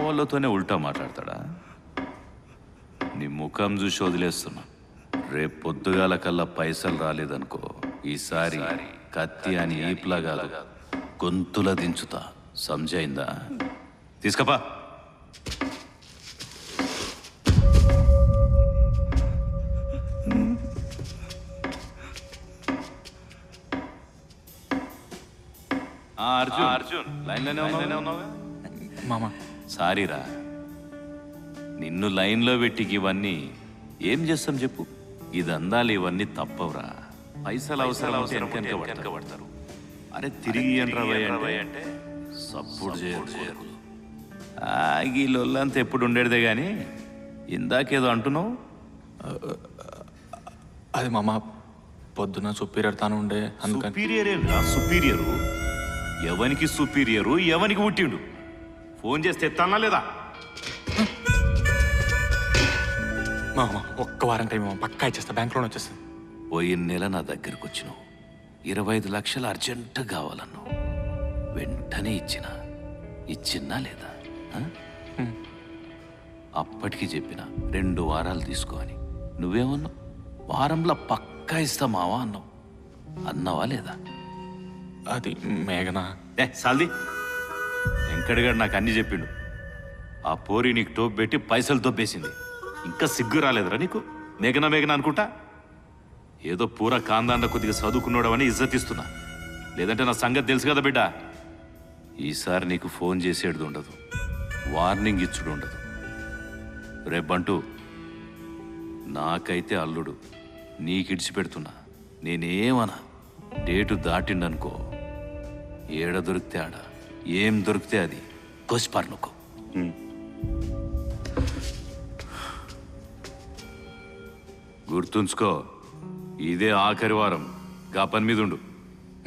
వాళ్ళతోనే ఉల్టా మాట్లాడతాడా? నీ ముఖం చూసి వదిలేస్తున్నా. రేపు పొద్దుగాల కల్లా పైసలు రాలేదనుకో, ఈసారి కత్తి అని ఈప్లా కాదు గొంతుల దించుతా. సంజయిందా? తీసుకపో. అర్జున్ లైన్లోనే ఉన్నావా? మామ సారీరా, నిన్ను లైన్లో పెట్టి ఇవన్నీ ఏం చేస్తాం చెప్పు? ఇది అందాలి, ఇవన్నీ తప్పవురా. పైసలు అవసరం పడతారు. అరే తిరిగి అంటే సపోర్ట్ చేయరు. ఈ లొల్లంతా ఎప్పుడు ఉండేదే కానీ ఇందాకేదో అంటున్నావు. అది మామ పొద్దున సుపీరియర్ తాను ఉండే. సుపీరియరు ఎవనికి సుపీరియరు? ఎవనికి పుట్టిండు? ఫోన్ చేస్తే ఎత్తానా లేదా? మామ ఒక్క వారం టైం పక్కా ఇచ్చేస్తా, బ్యాంక్ లోన్ వచ్చేస్తుంది. పోయిన నెల నా దగ్గరకు వచ్చినావు, 25 లక్షలు అర్జెంటు కావాలన్నావు. వెంటనే ఇచ్చినా లేదా? అప్పటికి చెప్పిన 2 వారాలు తీసుకో అని. నువ్వేమన్నావు? వారంలో పక్కా ఇస్తా మావా అన్నావు. అన్నావా లేదా? అది మేఘనా సాల్ది వెంకటగాడు నాకు అన్ని చెప్పిండు. ఆ పోరి నీకు టోపు పెట్టి పైసలు దొబ్బేసింది. ఇంకా సిగ్గు రాలేదురా నీకు? మేఘనా అనుకుంటా. ఏదో పూర కాందాండ కొద్దిగా చదువుకున్నాడవని ఇజ్జతిస్తున్నా. లేదంటే నా సంగతి తెలుసు కదా బిడ్డ. ఈసారి నీకు ఫోన్ చేసేది ఉండదు, వార్నింగ్ ఇచ్చుడు ఉండదు. రేపంటూ నాకైతే అల్లుడు నీకిడిచి పెడుతున్నా. నేనేమన్నా డేటు దాటిండనుకో, ఏడ దొరికితే ఆడ, ఏం దొరికితే అది కోసిపారనుకో. గుర్తుంచుకో, ఇదే ఆఖరి వారం. గా పని మీద ఉండు.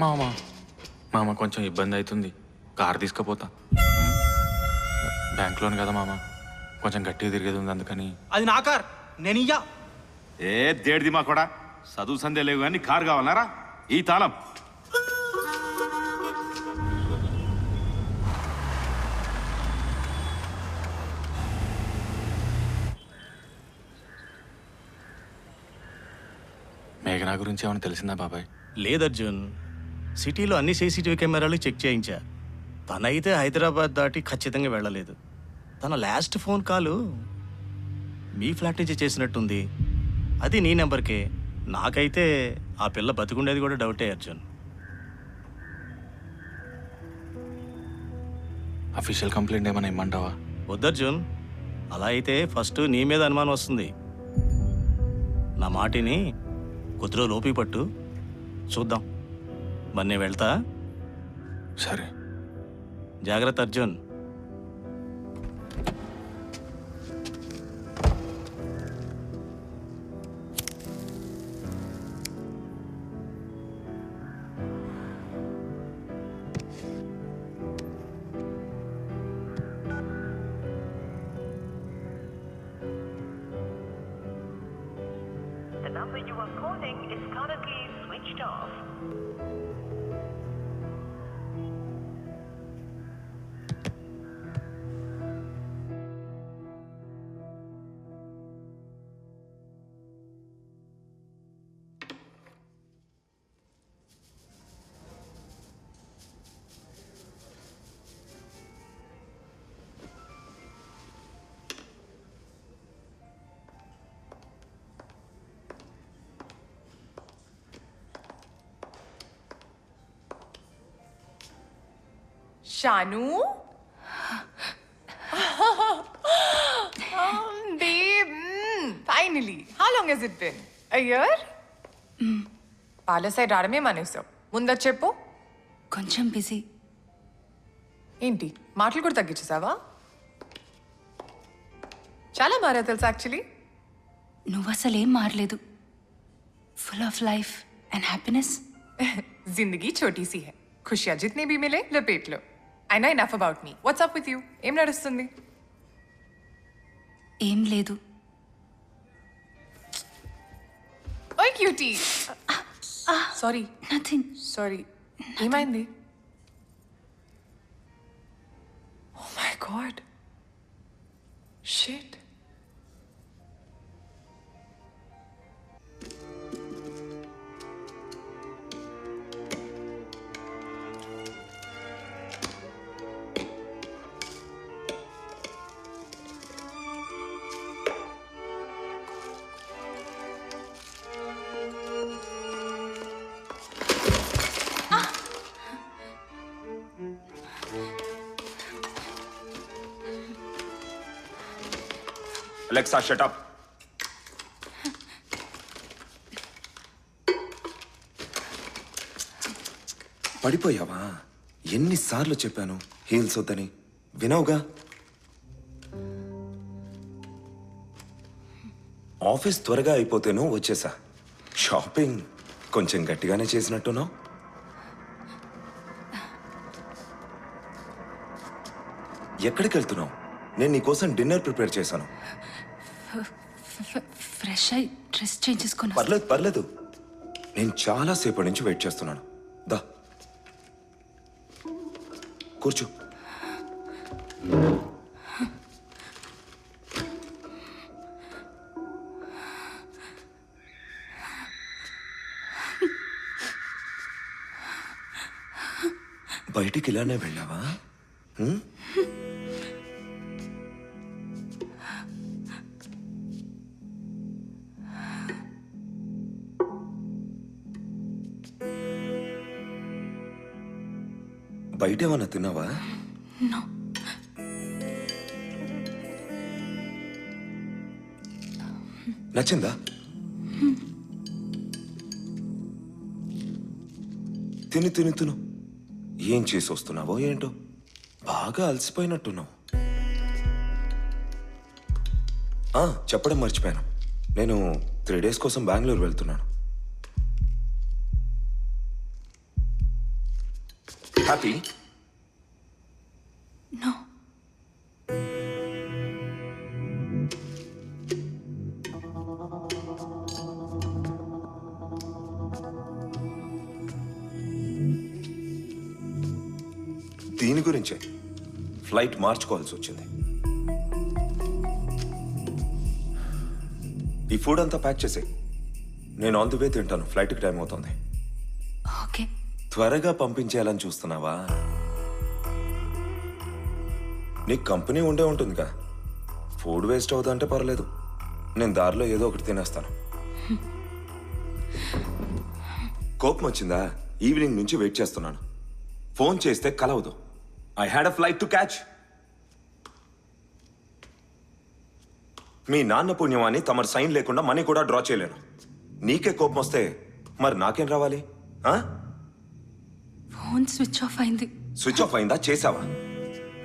మామ కొంచెం ఇబ్బంది అవుతుంది, కారు తీసుకుపోతా. బ్యాంక్ లోన్ కదా మామ, కొంచెం గట్టిగా తిరిగేది ఉంది, అందుకని. అది నా కార్, నేను ఇయ్యా. దేడిది మా కూడా చదువు సందే లేవు కానీ కారు కావాలన్నారా? ఈ తాళం మేఘనా గురించి ఏమైనా తెలిసిందా బాబాయ్? లేదర్జున్, సిటీలో అన్ని సీసీటీవీ కెమెరాలు చెక్ చేయించా. తనైతే హైదరాబాద్ దాటి ఖచ్చితంగా వెళ్ళలేదు. తన లాస్ట్ ఫోన్ కాలు మీ ఫ్లాట్ నుంచి చేసినట్టుంది. అది నీ నెంబర్కే. నాకైతే ఆ పిల్ల బతికుండేది కూడా డౌటే అర్జున్. అఫీషియల్ కంప్లైంట్ ఏమైనా ఇమ్మంటావా? వద్దర్జున్, అలా అయితే ఫస్ట్ నీ మీద అనుమానం వస్తుంది. నా మాటిని కొద్దిలో లోపి పట్టు, చూద్దాం. మరి నేను వెళ్తా. సరే, జాగ్రత్త Arjun. The number you are calling is currently switched off. Shanu? Babe, finally. How long has it been? A year? Parlor side రావడమే మానేసావు. ముందు చెప్పు. కొంచెం బిజీ. ఏంటి మాటలు కూడా తగ్గించేసావా? చాలా మారా తెలుసా యాక్చువల్లీ. నువ్వు అసలేం మారలేదు. Full of life and happiness. जिंदगी छोटी सी है, खुशियां जितनी भी मिले लपेट लो. I know enough about me. What's up with you? ఏం నడుస్తుంది? ఏం లేదు. ఓయ్ క్యూటీ. సారీ. నథింగ్. సారీ. ఏమైంది? Oh my god. Shit. Alexa, shut up. పడిపోయావా? ఎన్నిసార్లు చెప్పాను హీల్స్ వద్దని, వినవుగా? ఆఫీస్ త్వరగా అయిపోతేనూ వచ్చేసా. షాపింగ్ కొంచెం గట్టిగానే చేసినట్టున్నావు. ఎక్కడికి వెళ్తున్నావు? నేను నీకోసం డిన్నర్ ప్రిపేర్ చేశాను. ఫ్రెష్ అయి డ్రెస్ చేంజ్ చేసుకున్నా. పర్లేదు పర్లేదు, నేను చాలా సేపటి నుంచి వెయిట్ చేస్తున్నాను. దా కూర్చో. బయటికి ఇలానే వెళ్ళావా? బయట ఏమన్నా తిన్నావా? No. నచ్చిందా? తిని తిని తిను. ఏం చేసి వస్తున్నావో ఏంటో, బాగా అలసిపోయినట్టున్నావు. చెప్పడం మర్చిపోయాను, నేను 3 days కోసం బెంగళూరు వెళ్తున్నాను. హ్యాపీ? No. దీని గురించే ఫ్లైట్ మార్చుకోవాల్సి వచ్చింది. ఈ ఫుడ్ అంతా ప్యాక్ చేసే, నేను ఆన్ ది వే తింటాను. ఫ్లైట్కి టైం అవుతుంది. ఓకే. త్వరగా పంపించేయాలని చూస్తున్నావా? నీకు కంపెనీ ఉండే ఉంటుందిగా. ఫుడ్ వేస్ట్ అవుతుందంటే పర్లేదు, నేను దారిలో ఏదో ఒకటి తినేస్తాను. కోపం వచ్చిందా? ఈవినింగ్ నుంచి వెయిట్ చేస్తున్నాను. ఫోన్ చేస్తే కలవదు. I had a flight to catch. మీ నాన్న పుణ్యమాని తమరు సైన్ లేకుండా మనీ కూడా డ్రా చేయలేను. నీకే కోపం వస్తే మరి నాకేం రావాలి? ఫోన్ స్విచ్ ఆఫ్ అయింది. స్విచ్ ఆఫ్ అయిందా? చేసావా?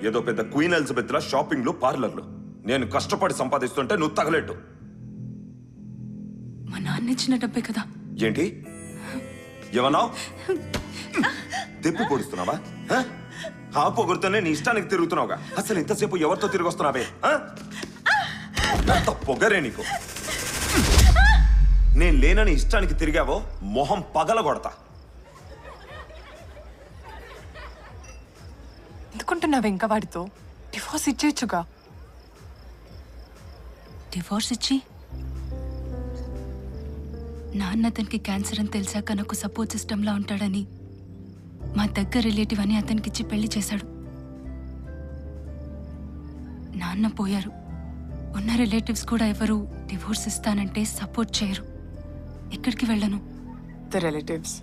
ఏదో పెద్ద క్వీన్ ఎలిజబెత్ లా షాపింగ్లు, పార్లర్లు. నేను కష్టపడి సంపాదిస్తుంటే నువ్వు తగలేట్టు. మా నాన్న ఇచ్చిన డబ్బే కదా. ఏంటి ఏమన్నావు? తిప్పి పొడుస్తున్నావా? ఆ పొగురుతోనే నీ ఇష్టానికి తిరుగుతున్నావుగా. అసలు ఇంతసేపు ఎవరితో తిరిగి వస్తున్నావే? ఎంత పొగరే నీకు. నేను లేనని ఇష్టానికి తిరిగావో మొహం పగల కొడతా. ఎందుకుంటున్నావు ఇంకా వాడితో? డివోర్స్ ఇచ్చేయచ్చుగా. డివోర్స్ ఇచ్చి నాన్న అతనికి క్యాన్సర్ అని తెలిసాక నాకు సపోర్ట్ సిస్టంలా ఉంటాడని మా దగ్గర రిలేటివ్ అని అతనికిచ్చి పెళ్లి చేశాడు. నాన్న పోయారు. ఉన్న రిలేటివ్స్ కూడా ఎవరు డివోర్స్ ఇస్తానంటే సపోర్ట్ చేయరు. ఎక్కడికి వెళ్ళను. The relatives.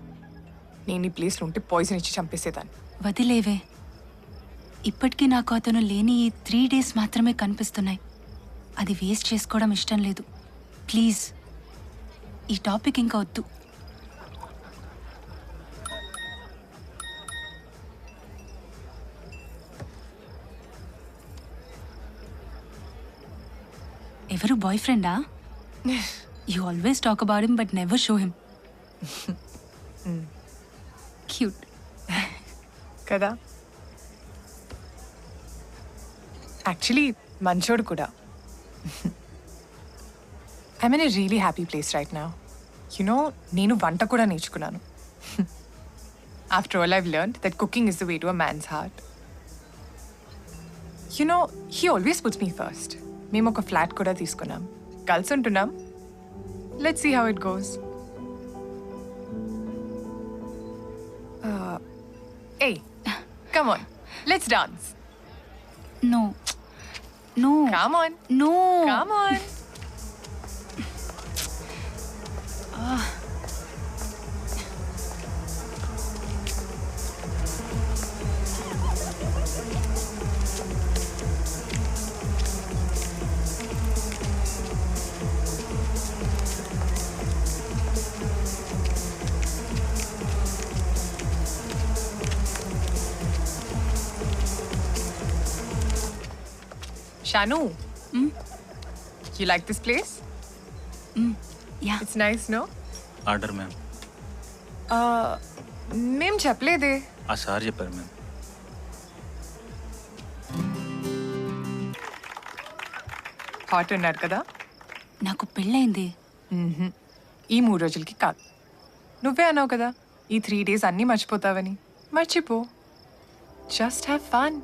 నేను ఈ ప్లేస్లో ఉంటే పాయిజన్ ఇచ్చి చంపేసేదాన్ని. వదిలేవే. ఇప్పటికీ నాకు అతను లేని ఈ 3 days మాత్రమే కనిపిస్తున్నాయి. అది వేస్ట్ చేసుకోవడం ఇష్టం లేదు. ప్లీజ్ ఈ టాపిక్ ఇంకా వద్దు. ఎవరు బాయ్ ఫ్రెండా? You always talk about him but never show him. Cute కదా. యాక్చువల్లీ మంచోడు కూడా. I'm in a really happy place right now. You know, నేను వంట కూడా నేర్చుకున్నాను. After all I've learned that cooking is the way to a man's heart. You know, he always puts me first. మేము ఒక flat కూడా తీసుకున్నాం. కలిసి ఉంటున్నాం. Let's see how it goes. Hey, come on, let's dance. No no Come on. No Come on. Shanu, you like this place? Yeah It's nice, no? Order ma'am. మేం చెప్పలేదే. ఆ sir చెప్పారు మ్యామ్. హాట్ ఉన్నారు కదా? నాకు పెళ్ళైంది. ఈ 3 రోజులకి కాదు. నువ్వే అన్నావు కదా ఈ 3 days అన్నీ మర్చిపోతావని. మర్చిపో. Just have fun.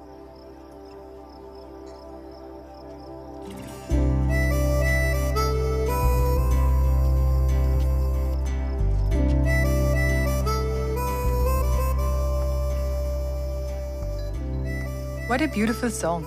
What a beautiful song.